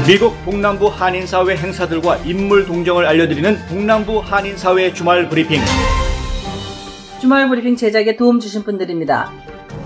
미국 동남부 한인사회 행사들과 인물 동정을 알려드리는 동남부 한인사회 주말 브리핑. 주말 브리핑 제작에 도움 주신 분들입니다.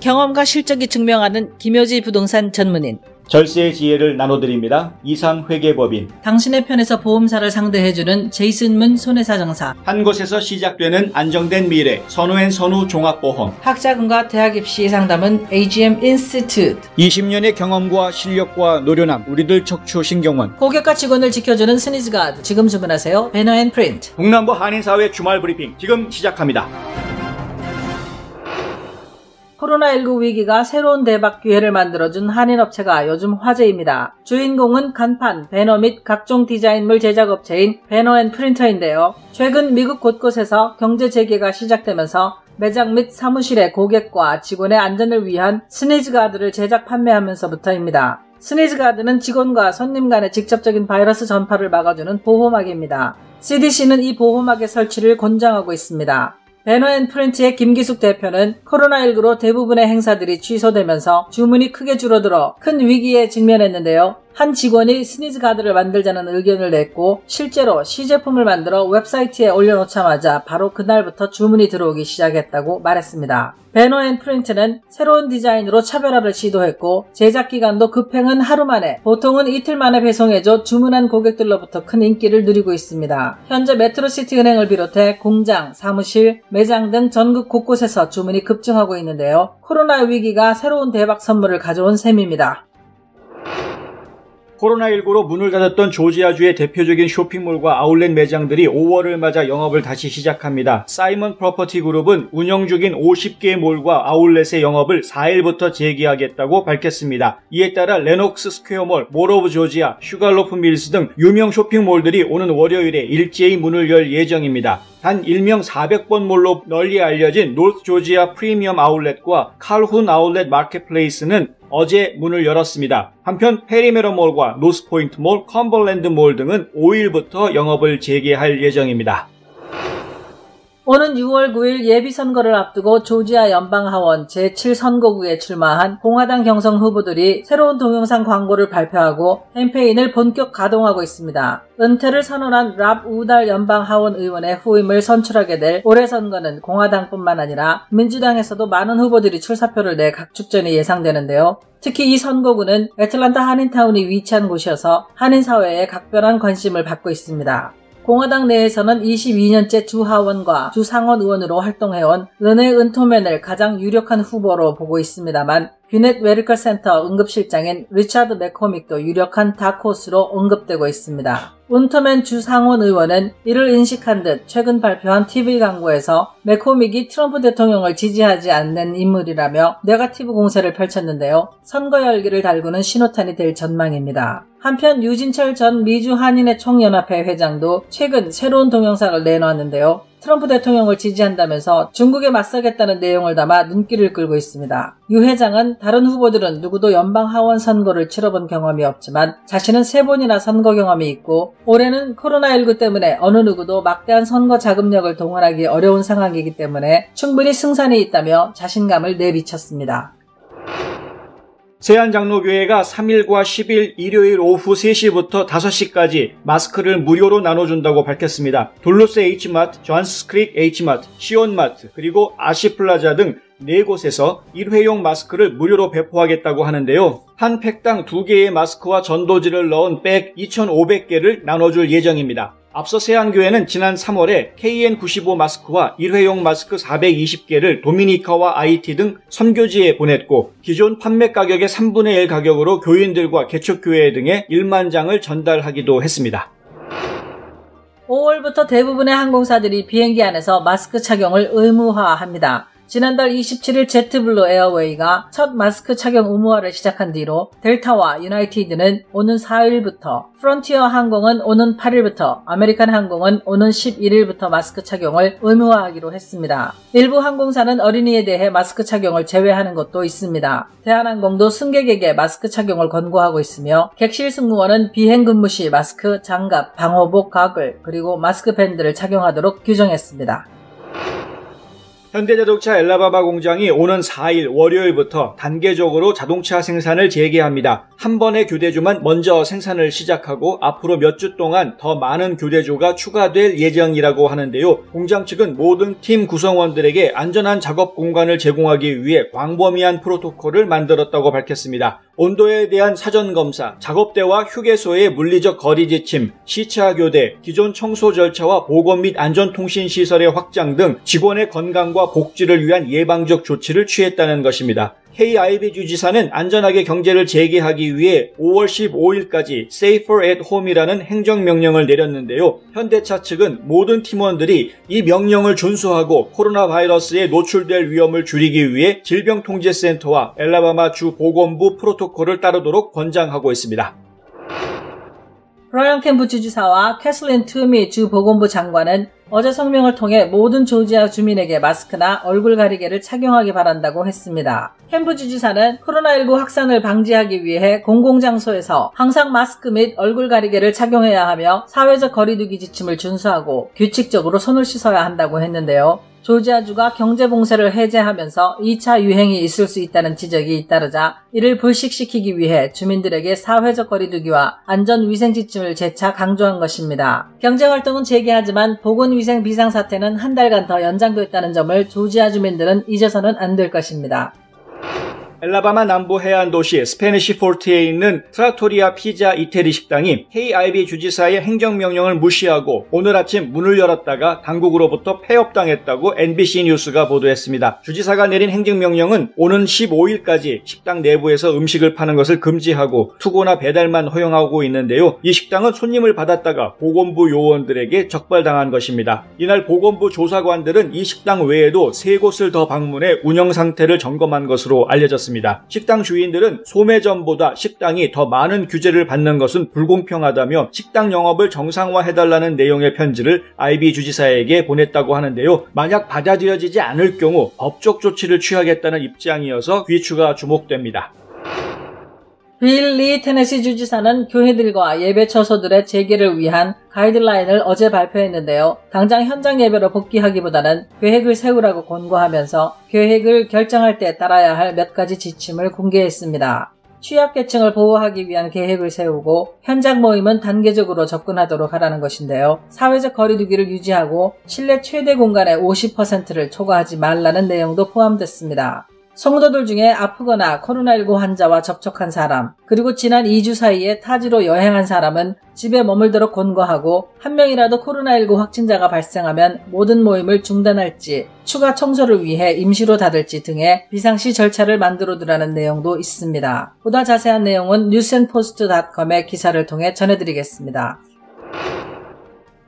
경험과 실적이 증명하는 김효지 부동산 전문인, 절세의 지혜를 나눠드립니다. 이상회계법인, 당신의 편에서 보험사를 상대해주는 제이슨문 손해사정사, 한 곳에서 시작되는 안정된 미래 선우앤선우 종합보험, 학자금과 대학 입시 상담은 AGM 인스티튜트, 20년의 경험과 실력과 노련함 우리들 척추신경원, 고객과 직원을 지켜주는 스니즈가드. 지금 주문하세요. 배너앤프린트. 동남부 한인사회 주말 브리핑 지금 시작합니다. 코로나19 위기가 새로운 대박 기회를 만들어준 한인업체가 요즘 화제입니다. 주인공은 간판, 배너 및 각종 디자인물 제작업체인 배너앤프린터인데요. 최근 미국 곳곳에서 경제 재개가 시작되면서 매장 및 사무실의 고객과 직원의 안전을 위한 스니즈가드를 제작 판매하면서부터입니다. 스니즈가드는 직원과 손님 간의 직접적인 바이러스 전파를 막아주는 보호막입니다. CDC는 이 보호막의 설치를 권장하고 있습니다. 배너앤프린트의 김기숙 대표는 코로나19로 대부분의 행사들이 취소되면서 주문이 크게 줄어들어 큰 위기에 직면했는데요. 한 직원이 스니즈가드를 만들자는 의견을 냈고 실제로 시제품을 만들어 웹사이트에 올려놓자마자 바로 그날부터 주문이 들어오기 시작했다고 말했습니다. 배너앤프린트는 새로운 디자인으로 차별화를 시도했고 제작 기간도 급행은 하루 만에, 보통은 이틀 만에 배송해줘 주문한 고객들로부터 큰 인기를 누리고 있습니다. 현재 메트로시티 은행을 비롯해 공장, 사무실, 매장 등 전국 곳곳에서 주문이 급증하고 있는데요. 코로나 위기가 새로운 대박 선물을 가져온 셈입니다. 코로나19로 문을 닫았던 조지아주의 대표적인 쇼핑몰과 아울렛 매장들이 5월을 맞아 영업을 다시 시작합니다. 사이먼 프로퍼티 그룹은 운영 중인 50개의 몰과 아울렛의 영업을 4일부터 재개하겠다고 밝혔습니다. 이에 따라 레녹스 스퀘어몰, 몰 오브 조지아, 슈갈로프 밀스 등 유명 쇼핑몰들이 오는 월요일에 일제히 문을 열 예정입니다. 단 일명 400번 몰로 널리 알려진 노스 조지아 프리미엄 아울렛과 칼훈 아울렛 마켓플레이스는 어제 문을 열었습니다. 한편 페리메러몰과 노스포인트몰, 컴벌랜드몰 등은 5일부터 영업을 재개할 예정입니다. 오는 6월 9일 예비선거를 앞두고 조지아 연방하원 제7선거구에 출마한 공화당 경선 후보들이 새로운 동영상 광고를 발표하고 캠페인을 본격 가동하고 있습니다. 은퇴를 선언한 랍 우달 연방하원 의원의 후임을 선출하게 될 올해 선거는 공화당뿐만 아니라 민주당에서도 많은 후보들이 출사표를 내 각축전이 예상되는데요. 특히 이 선거구는 애틀란타 한인타운이 위치한 곳이어서 한인사회에 각별한 관심을 받고 있습니다. 공화당 내에서는 22년째 주하원과 주상원 의원으로 활동해온 르네 은토맨을 가장 유력한 후보로 보고 있습니다만 귀넷 메디컬 센터 응급실장인 리차드 맥코믹도 유력한 다크호스로 언급되고 있습니다. 은토맨 주상원 의원은 이를 인식한 듯 최근 발표한 TV 광고에서 맥코믹이 트럼프 대통령을 지지하지 않는 인물이라며 네거티브 공세를 펼쳤는데요. 선거 열기를 달구는 신호탄이 될 전망입니다. 한편 유진철 전 미주 한인의 총연합회 회장도 최근 새로운 동영상을 내놓았는데요. 트럼프 대통령을 지지한다면서 중국에 맞서겠다는 내용을 담아 눈길을 끌고 있습니다. 유 회장은 다른 후보들은 누구도 연방하원 선거를 치러본 경험이 없지만 자신은 3번이나 선거 경험이 있고 올해는 코로나19 때문에 어느 누구도 막대한 선거 자금력을 동원하기 어려운 상황이기 때문에 충분히 승산이 있다며 자신감을 내비쳤습니다. 세안장로교회가 3일과 10일 일요일 오후 3시부터 5시까지 마스크를 무료로 나눠준다고 밝혔습니다. 둘루스 H마트, 존스크릭 H마트, 시온마트, 그리고 아시플라자 등 4곳에서 일회용 마스크를 무료로 배포하겠다고 하는데요. 한 팩당 2개의 마스크와 전도지를 넣은 백 2,500개를 나눠줄 예정입니다. 앞서 세안교회는 지난 3월에 KN95 마스크와 일회용 마스크 420개를 도미니카와 아이티 등 선교지에 보냈고 기존 판매 가격의 3분의 1 가격으로 교인들과 개척교회 등에 1만 장을 전달하기도 했습니다. 5월부터 대부분의 항공사들이 비행기 안에서 마스크 착용을 의무화합니다. 지난달 27일 제트블루 에어웨이가 첫 마스크 착용 의무화를 시작한 뒤로 델타와 유나이티드는 오는 4일부터, 프론티어 항공은 오는 8일부터, 아메리칸 항공은 오는 11일부터 마스크 착용을 의무화하기로 했습니다. 일부 항공사는 어린이에 대해 마스크 착용을 제외하는 것도 있습니다. 대한항공도 승객에게 마스크 착용을 권고하고 있으며 객실 승무원은 비행 근무 시 마스크, 장갑, 방호복, 가글, 그리고 마스크 밴드를 착용하도록 규정했습니다. 현대자동차 엘라바마 공장이 오는 4일 월요일부터 단계적으로 자동차 생산을 재개합니다. 한 번의 교대주만 먼저 생산을 시작하고 앞으로 몇 주 동안 더 많은 교대주가 추가될 예정이라고 하는데요. 공장 측은 모든 팀 구성원들에게 안전한 작업 공간을 제공하기 위해 광범위한 프로토콜을 만들었다고 밝혔습니다. 온도에 대한 사전검사, 작업대와 휴게소의 물리적 거리 지침, 시차 교대, 기존 청소 절차와 보건 및 안전통신시설의 확장 등 직원의 건강과 복지를 위한 예방적 조치를 취했다는 것입니다. KIB 주지사는 안전하게 경제를 재개하기 위해 5월 15일까지 Safer at Home이라는 행정명령을 내렸는데요. 현대차 측은 모든 팀원들이 이 명령을 준수하고 코로나 바이러스에 노출될 위험을 줄이기 위해 질병통제센터와 엘라바마 주 보건부 프로토콜을 따르도록 권장하고 있습니다. 브라이언 캠프 주지사와 캐슬린 투미 주 보건부 장관은 어제 성명을 통해 모든 조지아 주민에게 마스크나 얼굴 가리개를 착용하기 바란다고 했습니다. 캠프 주지사는 코로나19 확산을 방지하기 위해 공공장소에서 항상 마스크 및 얼굴 가리개를 착용해야 하며 사회적 거리두기 지침을 준수하고 규칙적으로 손을 씻어야 한다고 했는데요. 조지아주가 경제봉쇄를 해제하면서 2차 유행이 있을 수 있다는 지적이 잇따르자 이를 불식시키기 위해 주민들에게 사회적 거리두기와 안전위생 지침을 재차 강조한 것입니다. 경제활동은 재개하지만 보건위생 비상사태는 한 달간 더 연장됐다는 점을 조지아 주민들은 잊어서는 안 될 것입니다. 엘라바마 남부 해안 도시 스페니시 포르트에 있는 트라토리아 피자 이태리 식당이 KIB 주지사의 행정명령을 무시하고 오늘 아침 문을 열었다가 당국으로부터 폐업당했다고 NBC 뉴스가 보도했습니다. 주지사가 내린 행정명령은 오는 15일까지 식당 내부에서 음식을 파는 것을 금지하고 투고나 배달만 허용하고 있는데요. 이 식당은 손님을 받았다가 보건부 요원들에게 적발당한 것입니다. 이날 보건부 조사관들은 이 식당 외에도 3곳을 더 방문해 운영 상태를 점검한 것으로 알려졌습니다. 식당 주인들은 소매점보다 식당이 더 많은 규제를 받는 것은 불공평하다며 식당 영업을 정상화해달라는 내용의 편지를 IB 주지사에게 보냈다고 하는데요. 만약 받아들여지지 않을 경우 법적 조치를 취하겠다는 입장이어서 귀추가 주목됩니다. 빌 리 테네시 주지사는 교회들과 예배 처소들의 재개를 위한 가이드라인을 어제 발표했는데요. 당장 현장 예배로 복귀하기보다는 계획을 세우라고 권고하면서 계획을 결정할 때 따라야 할 몇 가지 지침을 공개했습니다. 취약계층을 보호하기 위한 계획을 세우고 현장 모임은 단계적으로 접근하도록 하라는 것인데요. 사회적 거리두기를 유지하고 실내 최대 공간의 50%를 초과하지 말라는 내용도 포함됐습니다. 성도들 중에 아프거나 코로나19 환자와 접촉한 사람, 그리고 지난 2주 사이에 타지로 여행한 사람은 집에 머물도록 권고하고 한 명이라도 코로나19 확진자가 발생하면 모든 모임을 중단할지 추가 청소를 위해 임시로 닫을지 등의 비상시 절차를 만들어두라는 내용도 있습니다. 보다 자세한 내용은 뉴스앤포스트.com의 기사를 통해 전해드리겠습니다.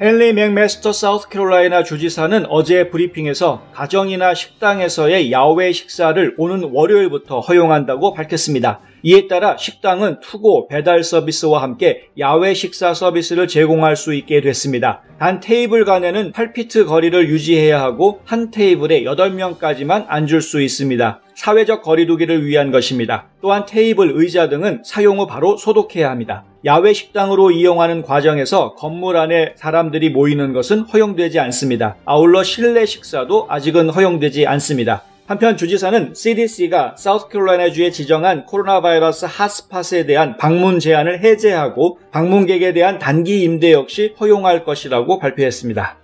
헨리 맥메스터 사우스캐롤라이나 주지사는 어제 브리핑에서 가정이나 식당에서의 야외 식사를 오는 월요일부터 허용한다고 밝혔습니다. 이에 따라 식당은 투고 배달 서비스와 함께 야외 식사 서비스를 제공할 수 있게 됐습니다. 단 테이블 간에는 8피트 거리를 유지해야 하고 한 테이블에 8명까지만 앉을 수 있습니다. 사회적 거리두기를 위한 것입니다. 또한 테이블, 의자 등은 사용 후 바로 소독해야 합니다. 야외 식당으로 이용하는 과정에서 건물 안에 사람들이 모이는 것은 허용되지 않습니다. 아울러 실내 식사도 아직은 허용되지 않습니다. 한편 주지사는 CDC가 사우스캐롤라이나주에 지정한 코로나 바이러스 핫스팟에 대한 방문 제한을 해제하고 방문객에 대한 단기 임대 역시 허용할 것이라고 발표했습니다.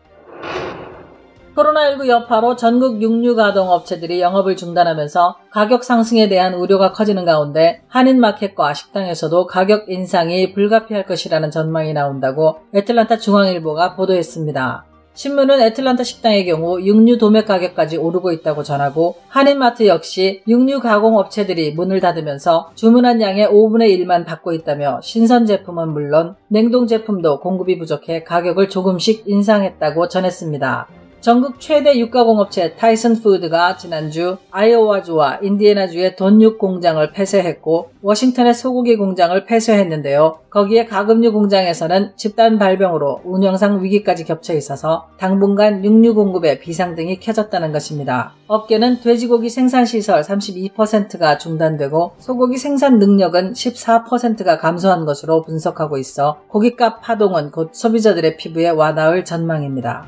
코로나19 여파로 전국 육류가동업체들이 영업을 중단하면서 가격 상승에 대한 우려가 커지는 가운데 한인마켓과 식당에서도 가격 인상이 불가피할 것이라는 전망이 나온다고 애틀랜타 중앙일보가 보도했습니다. 신문은 애틀랜타 식당의 경우 육류 도매 가격까지 오르고 있다고 전하고 한인마트 역시 육류 가공업체들이 문을 닫으면서 주문한 양의 5분의 1만 받고 있다며 신선 제품은 물론 냉동 제품도 공급이 부족해 가격을 조금씩 인상했다고 전했습니다. 전국 최대 육가공업체 타이슨푸드가 지난주 아이오와주와 인디애나주의 돈육 공장을 폐쇄했고 워싱턴의 소고기 공장을 폐쇄했는데요. 거기에 가금류 공장에서는 집단 발병으로 운영상 위기까지 겹쳐 있어서 당분간 육류 공급에 비상등이 켜졌다는 것입니다. 업계는 돼지고기 생산시설 32%가 중단되고 소고기 생산 능력은 14%가 감소한 것으로 분석하고 있어 고깃값 파동은 곧 소비자들의 피부에 와닿을 전망입니다.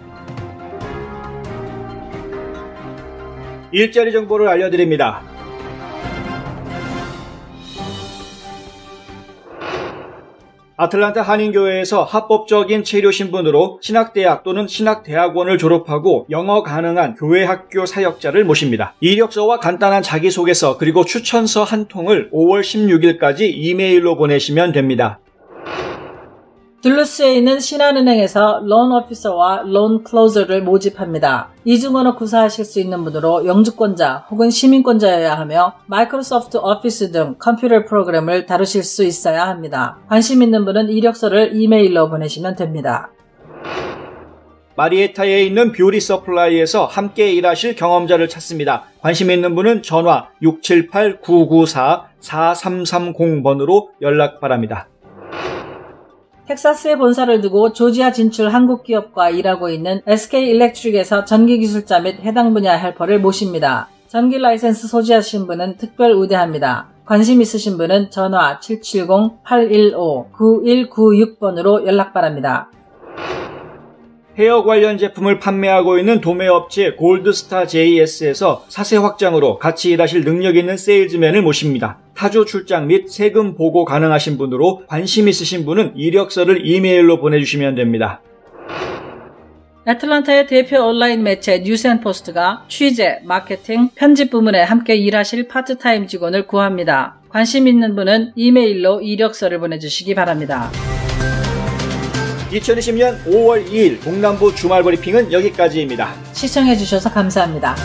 일자리 정보를 알려드립니다. 아틀란타 한인교회에서 합법적인 체류 신분으로 신학대학 또는 신학대학원을 졸업하고 영어 가능한 교회 학교 사역자를 모십니다. 이력서와 간단한 자기소개서 그리고 추천서 한 통을 5월 16일까지 이메일로 보내시면 됩니다. 둘루스에 있는 신한은행에서 론 오피서와 론 클로저를 모집합니다. 이중언어 구사하실 수 있는 분으로 영주권자 혹은 시민권자여야 하며 마이크로소프트 오피스 등 컴퓨터 프로그램을 다루실 수 있어야 합니다. 관심 있는 분은 이력서를 이메일로 보내시면 됩니다. 마리에타에 있는 뷰티 서플라이에서 함께 일하실 경험자를 찾습니다. 관심 있는 분은 전화 678-994-4330번으로 연락 바랍니다. 텍사스에 본사를 두고 조지아 진출 한국 기업과 일하고 있는 SK 일렉트릭에서 전기기술자 및 해당 분야 헬퍼를 모십니다. 전기 라이센스 소지하신 분은 특별 우대합니다. 관심 있으신 분은 전화 770-815-9196번으로 연락 바랍니다. 헤어 관련 제품을 판매하고 있는 도매업체 골드스타 JS에서 사세 확장으로 같이 일하실 능력 있는 세일즈맨을 모십니다. 타주 출장 및 세금 보고 가능하신 분으로 관심 있으신 분은 이력서를 이메일로 보내주시면 됩니다. 애틀란타의 대표 온라인 매체 뉴스앤포스트가 취재, 마케팅, 편집 부문에 함께 일하실 파트타임 직원을 구합니다. 관심 있는 분은 이메일로 이력서를 보내주시기 바랍니다. 2020년 5월 2일 동남부 주말 브리핑은 여기까지입니다. 시청해주셔서 감사합니다.